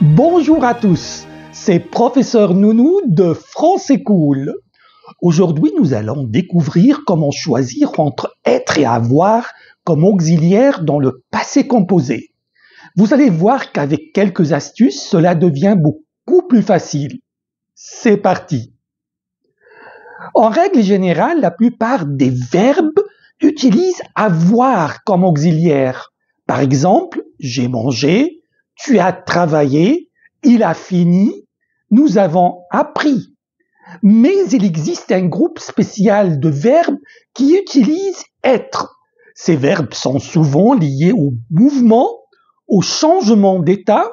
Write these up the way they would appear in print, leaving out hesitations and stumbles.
Bonjour à tous, c'est Professeur Nounou de Français Cool. Aujourd'hui, nous allons découvrir comment choisir entre être et avoir comme auxiliaire dans le passé composé. Vous allez voir qu'avec quelques astuces, cela devient beaucoup plus facile. C'est parti! En règle générale, la plupart des verbes utilisent avoir comme auxiliaire. Par exemple, j'ai mangé, tu as travaillé, il a fini, nous avons appris. Mais il existe un groupe spécial de verbes qui utilisent être. Ces verbes sont souvent liés au mouvement, au changement d'état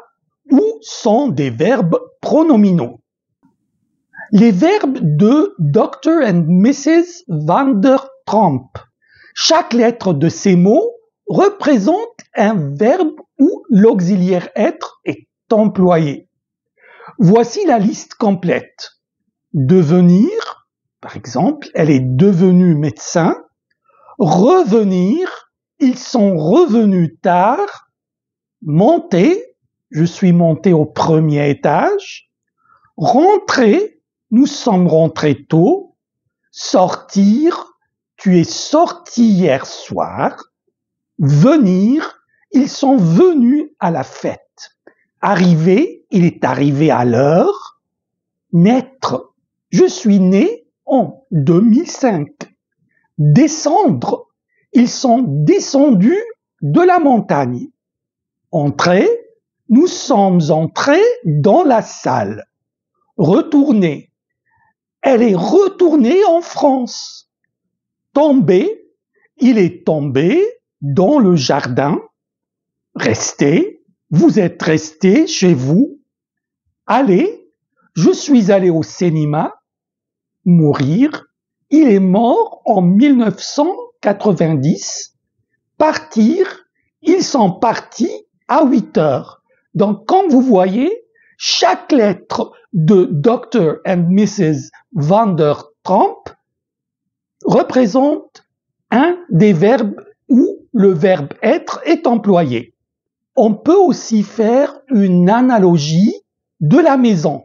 ou sont des verbes pronominaux. Les verbes de Dr. and Mrs. Van der Tromp. Chaque lettre de ces mots représente un verbe où l'auxiliaire être est employé. Voici la liste complète. Devenir, par exemple, elle est devenue médecin. Revenir, ils sont revenus tard. Monter, je suis monté au premier étage. Rentrer, nous sommes rentrés tôt. Sortir, tu es sorti hier soir. Venir, ils sont venus à la fête. Arriver, il est arrivé à l'heure. Naître, je suis né en 2005. Descendre, ils sont descendus de la montagne. Entrer, nous sommes entrés dans la salle. Retourner, elle est retournée en France. Tomber, il est tombé dans le jardin. Rester, vous êtes resté chez vous. Aller, je suis allé au cinéma. Mourir, il est mort en 1990. Partir, ils sont partis à 8 heures. Donc, comme vous voyez, chaque lettre de Dr. and Mrs. Van der Tromp représente un des verbes où le verbe être est employé. On peut aussi faire une analogie de la maison.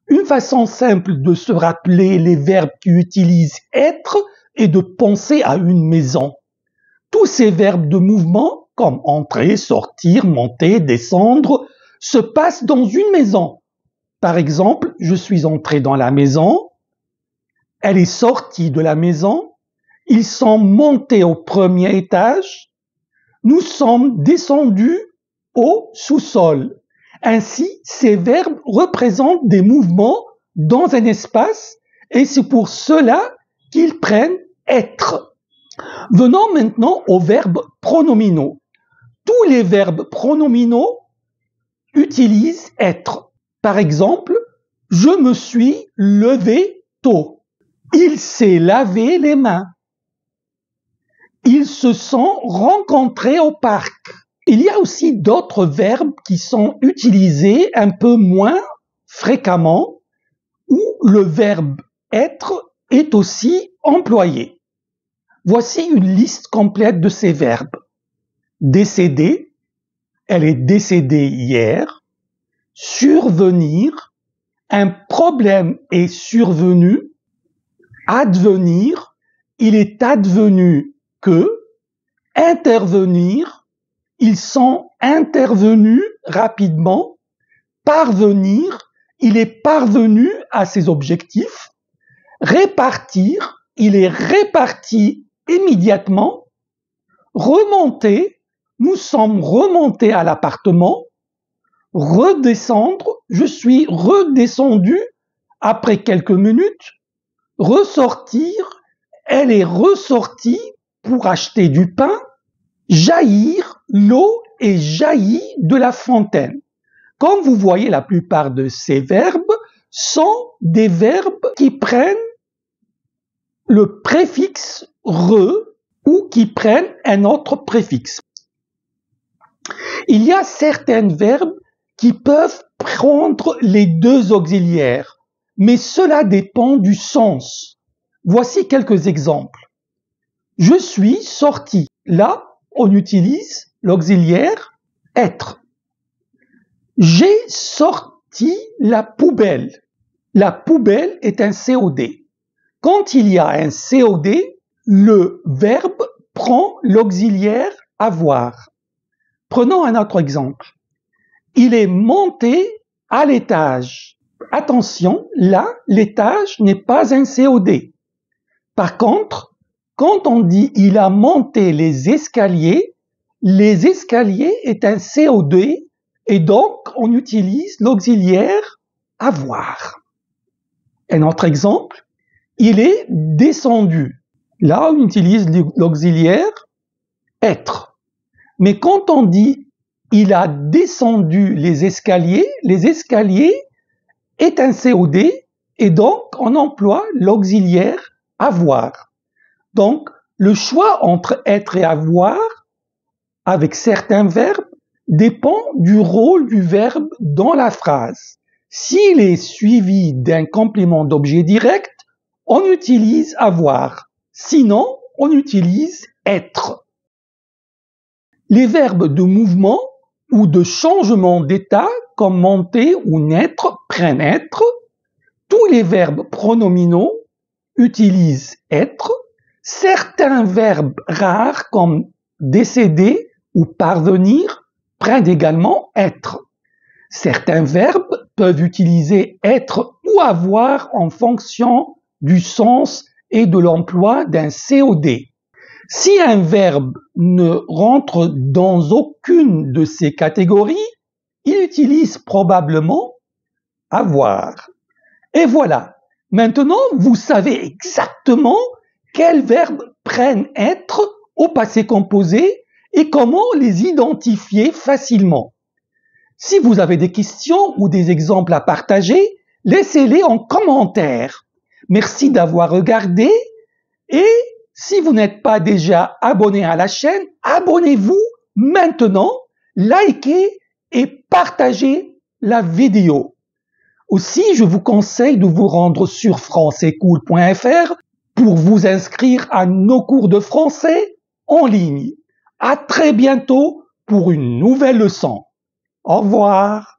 Une façon simple de se rappeler les verbes qui utilisent être est de penser à une maison. Tous ces verbes de mouvement, comme entrer, sortir, monter, descendre, se passent dans une maison. Par exemple, je suis entré dans la maison, elle est sortie de la maison, ils sont montés au premier étage, nous sommes descendus au sous-sol. Ainsi, ces verbes représentent des mouvements dans un espace et c'est pour cela qu'ils prennent être. Venons maintenant aux verbes pronominaux. Tous les verbes pronominaux utilisent être. Par exemple, je me suis levé tôt. Il s'est lavé les mains. Ils se sont rencontrés au parc. Il y a aussi d'autres verbes qui sont utilisés un peu moins fréquemment, où le verbe être est aussi employé. Voici une liste complète de ces verbes. Décéder, elle est décédée hier. Survenir, un problème est survenu. Advenir, il est advenu que. Intervenir, ils sont intervenus rapidement. Parvenir, il est parvenu à ses objectifs. Répartir, il est réparti immédiatement. Remonter, nous sommes remontés à l'appartement. Redescendre, je suis redescendu après quelques minutes. Ressortir, elle est ressortie pour acheter du pain. Jaillir, l'eau est jaillie de la fontaine. Comme vous voyez, la plupart de ces verbes sont des verbes qui prennent le préfixe re ou qui prennent un autre préfixe. Il y a certains verbes qui peuvent prendre les deux auxiliaires, mais cela dépend du sens. Voici quelques exemples. Je suis sorti. Là, on utilise l'auxiliaire être. J'ai sorti la poubelle. La poubelle est un COD. Quand il y a un COD, le verbe prend l'auxiliaire avoir. Prenons un autre exemple. Il est monté à l'étage. Attention, là, l'étage n'est pas un COD. Par contre, quand on dit il a monté les escaliers est un COD et donc on utilise l'auxiliaire avoir. Un autre exemple, il est descendu. Là, on utilise l'auxiliaire être. Mais quand on dit il a descendu les escaliers est un COD et donc on emploie l'auxiliaire avoir. Donc, le choix entre être et avoir avec certains verbes dépend du rôle du verbe dans la phrase. S'il est suivi d'un complément d'objet direct, on utilise avoir. Sinon, on utilise être. Les verbes de mouvement ou de changement d'état, comme monter ou naître, prennent être. Tous les verbes pronominaux utilisent être. Certains verbes rares, comme décéder ou parvenir, prennent également être. Certains verbes peuvent utiliser être ou avoir en fonction du sens et de l'emploi d'un COD. Si un verbe ne rentre dans aucune de ces catégories, il utilise probablement avoir. Et voilà, maintenant vous savez exactement quels verbes prennent être au passé composé et comment les identifier facilement. Si vous avez des questions ou des exemples à partager, laissez-les en commentaire. Merci d'avoir regardé et si vous n'êtes pas déjà abonné à la chaîne, abonnez-vous maintenant, likez et partagez la vidéo. Aussi, je vous conseille de vous rendre sur françaiscool.fr pour vous inscrire à nos cours de français en ligne. À très bientôt pour une nouvelle leçon. Au revoir.